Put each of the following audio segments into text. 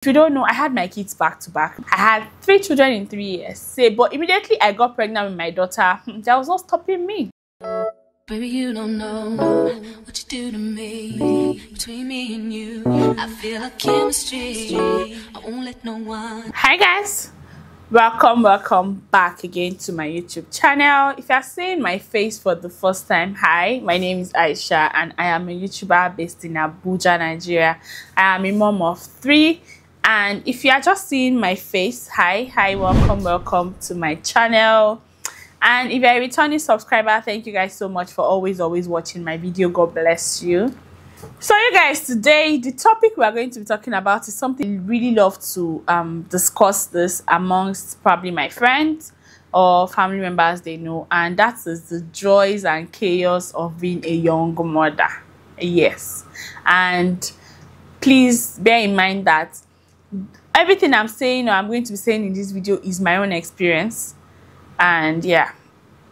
If you don't know, I had my kids back to back. I had 3 children in 3 years. But immediately I got pregnant with my daughter. That was not stopping me. Baby, you don't know what you do to me. Between me and you, I feel like chemistry. I won't let no one. Hi guys, welcome back again to my YouTube channel. If you are seeing my face for the first time, hi, my name is Aisha and I am a YouTuber based in Abuja, Nigeria. I am a mom of 3. And if you are just seeing my face, hi, welcome to my channel. And if you're a returning subscriber, thank you guys so much for always watching my video. God bless you. So you guys, today the topic we are going to be talking about is something I really love to discuss this amongst probably my friends or family members they know, and that is the joys and chaos of being a young mother. Yes, and please bear in mind that everything I'm saying or I'm going to be saying in this video is my own experience. And yeah,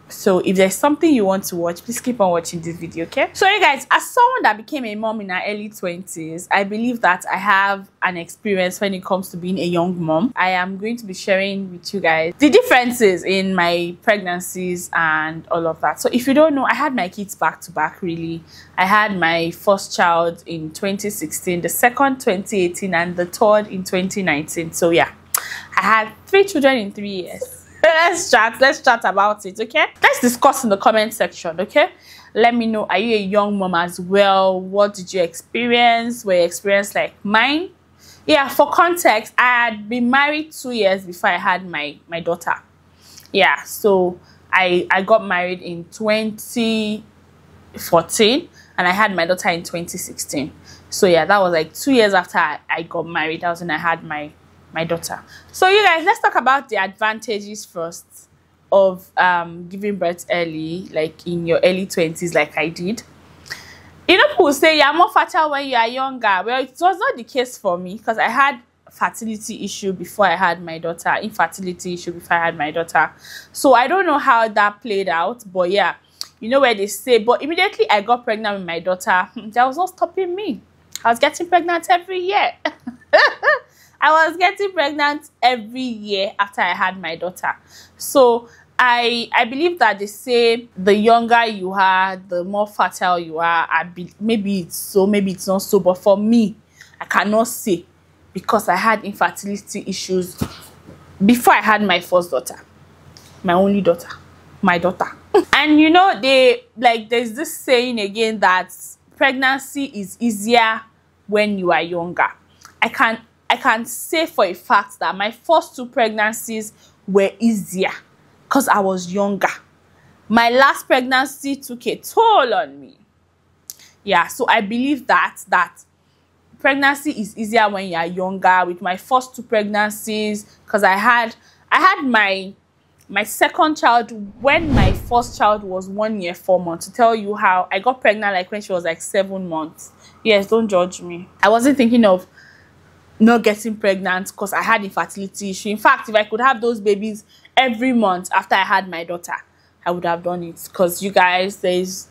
so if there's something you want to watch, please keep on watching this video, okay? So you guys, as someone that became a mom in her early 20s, I believe that I have an experience when it comes to being a young mom. I am going to be sharing with you guys the differences in my pregnancies and all of that. So if you don't know, I had my kids back to back, really. I had my first child in 2016, the second 2018, and the third in 2019. So yeah, I had 3 children in 3 years. Let's chat about it, okay? Let's discuss in the comment section, okay? Let me know, are you a young mom as well? What did you experience? Were your experience like mine? Yeah, for context, I had been married 2 years before I had my daughter. Yeah, so I got married in 2014 and I had my daughter in 2016. So yeah, that was like 2 years after I got married. That was when I had my daughter. So you guys, let's talk about the advantages first of giving birth early, like in your early 20s, like I did. You know, people say you're more fertile when you are younger. Well, it was not the case for me because I had fertility issue before I had my daughter, infertility issue before I had my daughter. So I don't know how that played out, but yeah, you know where they say, but immediately I got pregnant with my daughter, that was not stopping me. I was getting pregnant every year. I was getting pregnant every year after I had my daughter. So I believe that they say the younger you are, the more fertile you are. Maybe it's so, maybe it's not so, but for me, I cannot say because I had infertility issues before I had my first daughter, my only daughter, my daughter. And you know, there's this saying again that pregnancy is easier when you are younger. I can say for a fact that my first 2 pregnancies were easier because I was younger. My last pregnancy took a toll on me. Yeah, so I believe that pregnancy is easier when you are younger. With my first 2 pregnancies, because I had my second child when my first child was 1 year 4 months. To tell you how I got pregnant, like when she was like 7 months. Yes, don't judge me. I wasn't thinking of not getting pregnant because I had infertility issue. In fact, if I could have those babies every month after I had my daughter, I would have done it. Because you guys, there's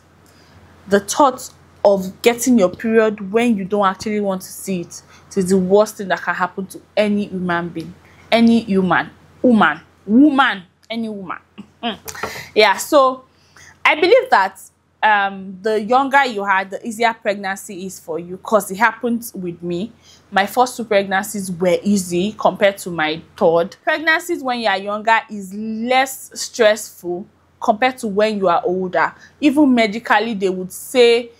the thought of getting your period when you don't actually want to see it. It is the worst thing that can happen to any human being, any woman, any woman. Yeah, so I believe that the younger you are, the easier pregnancy is for you, because it happened with me. My first 2 pregnancies were easy compared to my third. Pregnancies when you are younger is less stressful compared to when you are older. Even medically, they would say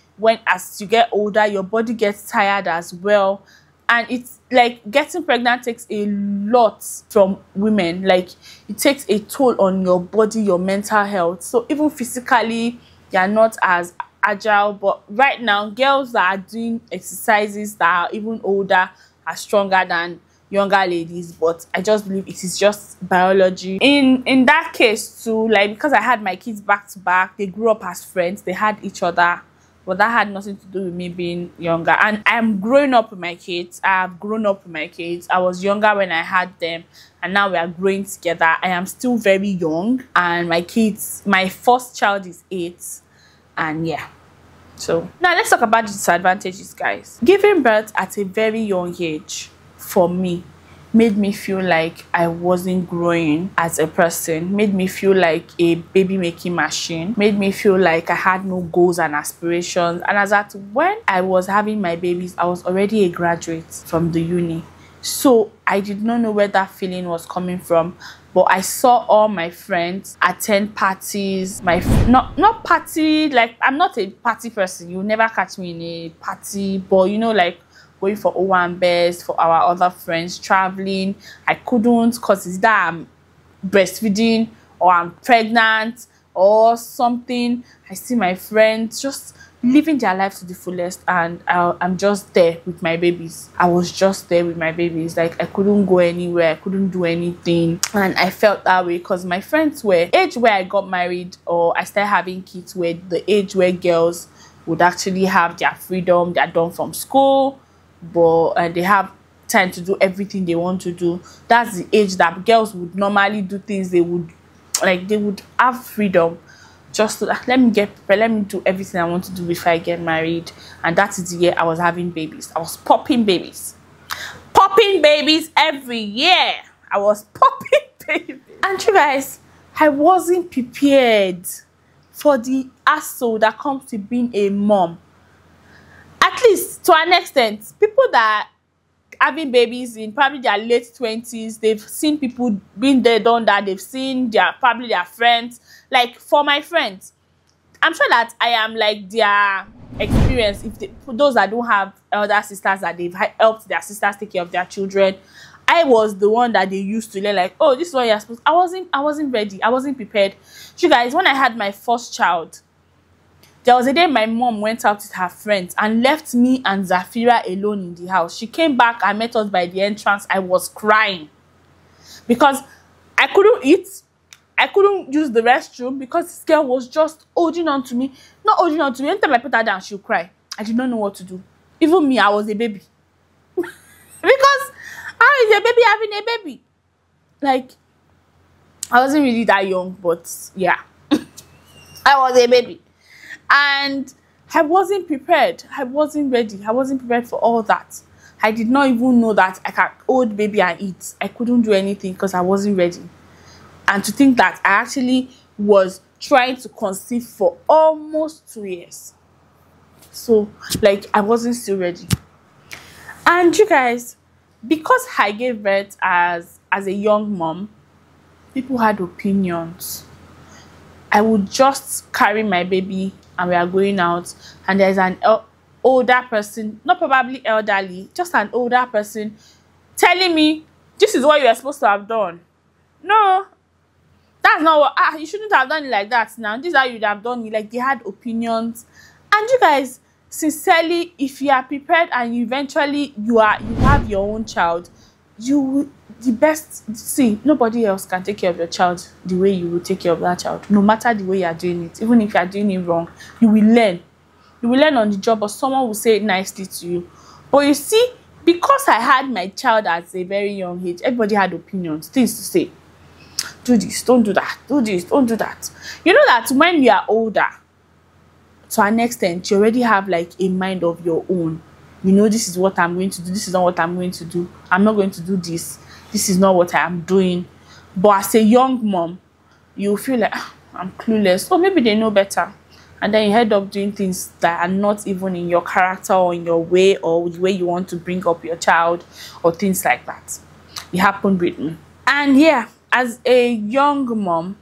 as you get older, your body gets tired as well. And it's like getting pregnant takes a lot from women. Like it takes a toll on your body, your mental health. So even physically, you're not as agile. But right now, girls that are doing exercises that are even older are stronger than younger ladies. But I just believe it is just biology. In that case too, like because I had my kids back to back, they grew up as friends, they had each other, but that had nothing to do with me being younger. And I'm growing up with my kids. I have grown up with my kids. I was younger when I had them, and now we are growing together. I am still very young, and my first child is 8, and yeah. So now let's talk about the disadvantages, guys. Giving birth at a very young age for me, made me feel like I wasn't growing as a person, made me feel like a baby making machine, made me feel like I had no goals and aspirations. And as at when I was having my babies, I was already a graduate from the uni. So I did not know where that feeling was coming from. But I saw all my friends attend parties. Not party, like I'm not a party person. You'll never catch me in a party, but you know, like going for Owambes, for our other friends, traveling. I couldn't because it's that I'm breastfeeding or I'm pregnant or something. I see my friends just living their life to the fullest, and I'm just there with my babies. I was just there with my babies. Like I couldn't go anywhere, I couldn't do anything, and I felt that way because my friends were age where I got married or I started having kids, were the age where girls would actually have their freedom. They're done from school, but they have time to do everything they want to do. That's the age that girls would normally do things. They would have freedom. Just to, let me get prepared, let me do everything I want to do before I get married. And that is the year I was having babies. I was popping babies every year. I was popping babies. And you guys, I wasn't prepared for the hassle that comes to being a mom. At least to an extent, people that having babies in probably their late 20s, they've seen people being there, done that, they've seen probably their friends. Like for my friends, I'm sure that I am like their experience. For those that don't have elder sisters, that they've helped their sisters take care of their children, I was the one that they used to learn, like, oh, this is what you're supposed to. I wasn't ready, I wasn't prepared. You guys, when I had my first child, there was a day my mom went out with her friends and left me and Zafira alone in the house. She came back and met us by the entrance. I was crying because I couldn't eat. I couldn't use the restroom because this girl was just holding on to me. Not holding on to me. Anytime I put her down, she'll cry. I did not know what to do. Even me, I was a baby. Because how is a baby having a baby? Like, I wasn't really that young, but yeah. I was a baby. And I wasn't prepared. I wasn't ready. I wasn't prepared for all that. I did not even know that I could hold baby and eat. I couldn't do anything because I wasn't ready. And to think that I actually was trying to conceive for almost 2 years. So, like, I wasn't still ready. And you guys, because I gave birth as a young mom, people had opinions. I would just carry my baby and we are going out, and there's an older person, not probably elderly, just an older person telling me, this is what you are supposed to have done. No, that's not what, you shouldn't have done it like that now. This is how you'd have done it. Like, they had opinions. And you guys, sincerely, if you are prepared and you eventually you have your own child, nobody else can take care of your child the way you will take care of that child. No matter the way you are doing it, even if you are doing it wrong, you will learn. You will learn on the job, or someone will say it nicely to you. But you see, because I had my child at a very young age, everybody had opinions, things to say. Do this, don't do that. Do this, don't do that. You know that when you are older, to an extent, you already have like a mind of your own. You know, this is what I'm going to do. This is not what I'm going to do. I'm not going to do this. This is not what I am doing. But as a young mom, you feel like, I'm clueless. Or maybe they know better. And then you end up doing things that are not even in your character or in your way or the way you want to bring up your child or things like that. It happened with me. And yeah, as a young mom,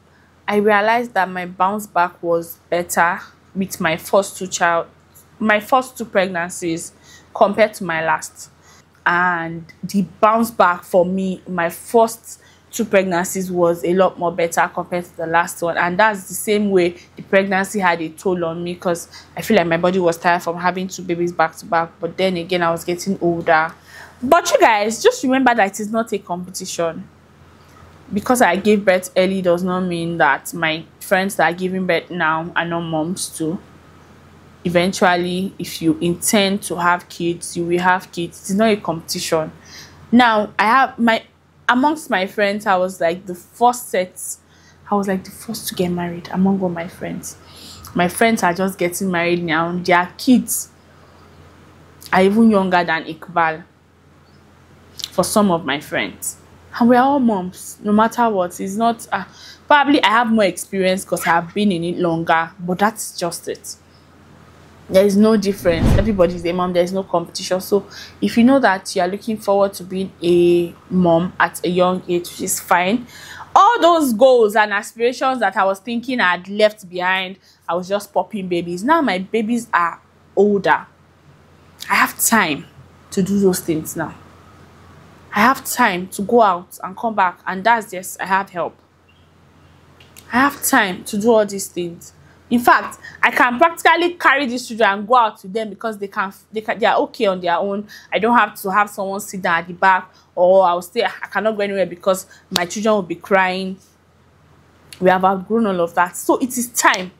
I realized that my bounce back was better with my first two pregnancies compared to my last. And the bounce back for me, my first 2 pregnancies was a lot more better compared to the last one. And that's the same way the pregnancy had a toll on me, because I feel like my body was tired from having 2 babies back to back. But then again, I was getting older. But you guys, just remember that it is not a competition. Because I gave birth early does not mean that my friends that are giving birth now are not moms too. Eventually, if you intend to have kids, you will have kids. It's not a competition. Now, amongst my friends, I was like the first to get married among all my friends. My friends are just getting married now. Their kids are even younger than Iqbal. for some of my friends. And we're all moms, no matter what. It's not, probably I have more experience because I've been in it longer, but that's just it. There is no difference. Everybody's a mom. There is no competition. So if you know that you are looking forward to being a mom at a young age, which is fine. All those goals and aspirations that I was thinking I had left behind, I was just popping babies. Now my babies are older. I have time to do those things now. I have time to go out and come back, and that's just, I have help. I have time to do all these things. In fact, I can practically carry these children and go out with them because they are okay on their own. I don't have to have someone sit down at the back, or I'll stay, I cannot go anywhere because my children will be crying. We have outgrown all of that. So it is time.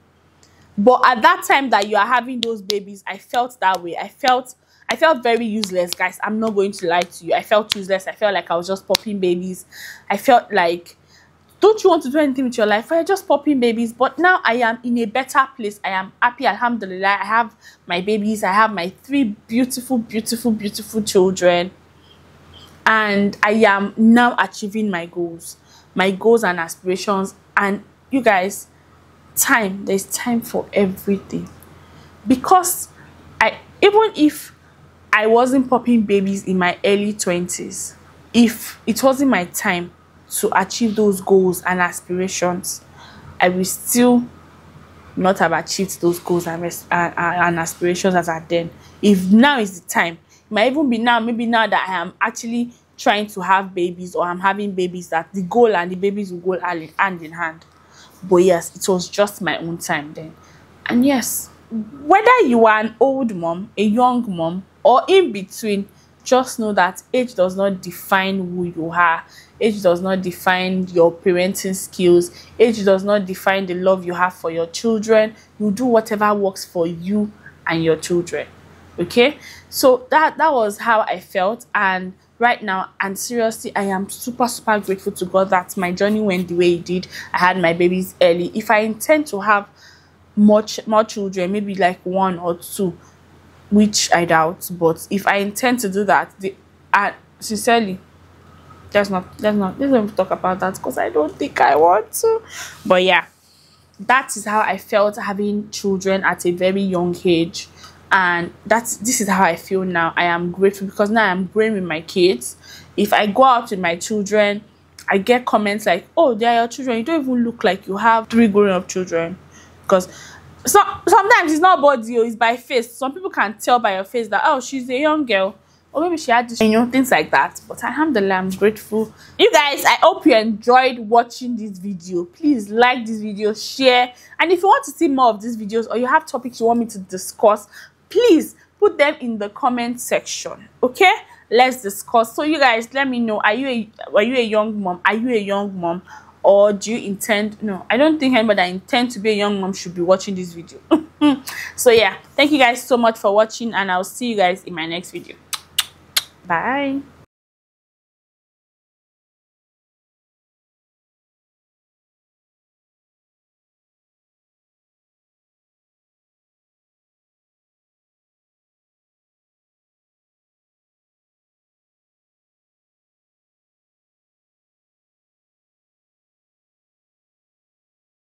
But at that time that you are having those babies, I felt that way. I felt very useless, guys. I'm not going to lie to you. I felt useless. I felt like I was just popping babies. I felt like, don't you want to do anything with your life? You're just popping babies. But now I am in a better place. I am happy, alhamdulillah. I have my babies. I have my 3 beautiful, beautiful, beautiful children. And I am now achieving my goals and aspirations. And you guys, there's time for everything. Because even if I wasn't popping babies in my early 20s, if it wasn't my time to achieve those goals and aspirations, I will still not have achieved those goals and aspirations as I then. If now is the time, it might even be now, maybe now that I am actually trying to have babies, or I'm having babies, that the goal and the babies will go hand in hand. But yes, it was just my own time then. And yes, whether you are an old mom, a young mom, or in between, just know that age does not define who you are. Age does not define your parenting skills. Age does not define the love you have for your children. You do whatever works for you and your children. Okay? So that was how I felt. And right now, and seriously, I am super, super grateful to God that my journey went the way it did. I had my babies early. If I intend to have more children, maybe like 1 or 2, which I doubt, but if I intend to do that, sincerely, let's not even talk about that, because I don't think I want to. But yeah, that is how I felt having children at a very young age. And this is how I feel now. I am grateful because now I'm growing with my kids. If I go out with my children, I get comments like, oh, they are your children, you don't even look like you have 3 grown-up children. Because sometimes it's not body, it's by face. Some people can tell by your face that, oh, she's a young girl, or maybe she had this, things like that. But alhamdulillah, I'm grateful. You guys, I hope you enjoyed watching this video. Please like this video, share, and if you want to see more of these videos, or you have topics you want me to discuss, please put them in the comment section. Okay, let's discuss. So you guys, let me know, are you a young mom? Are you a young mom? Or do you intend? No, I don't think anybody that intends to be a young mom should be watching this video. So yeah, thank you guys so much for watching, and I'll see you guys in my next video. Bye.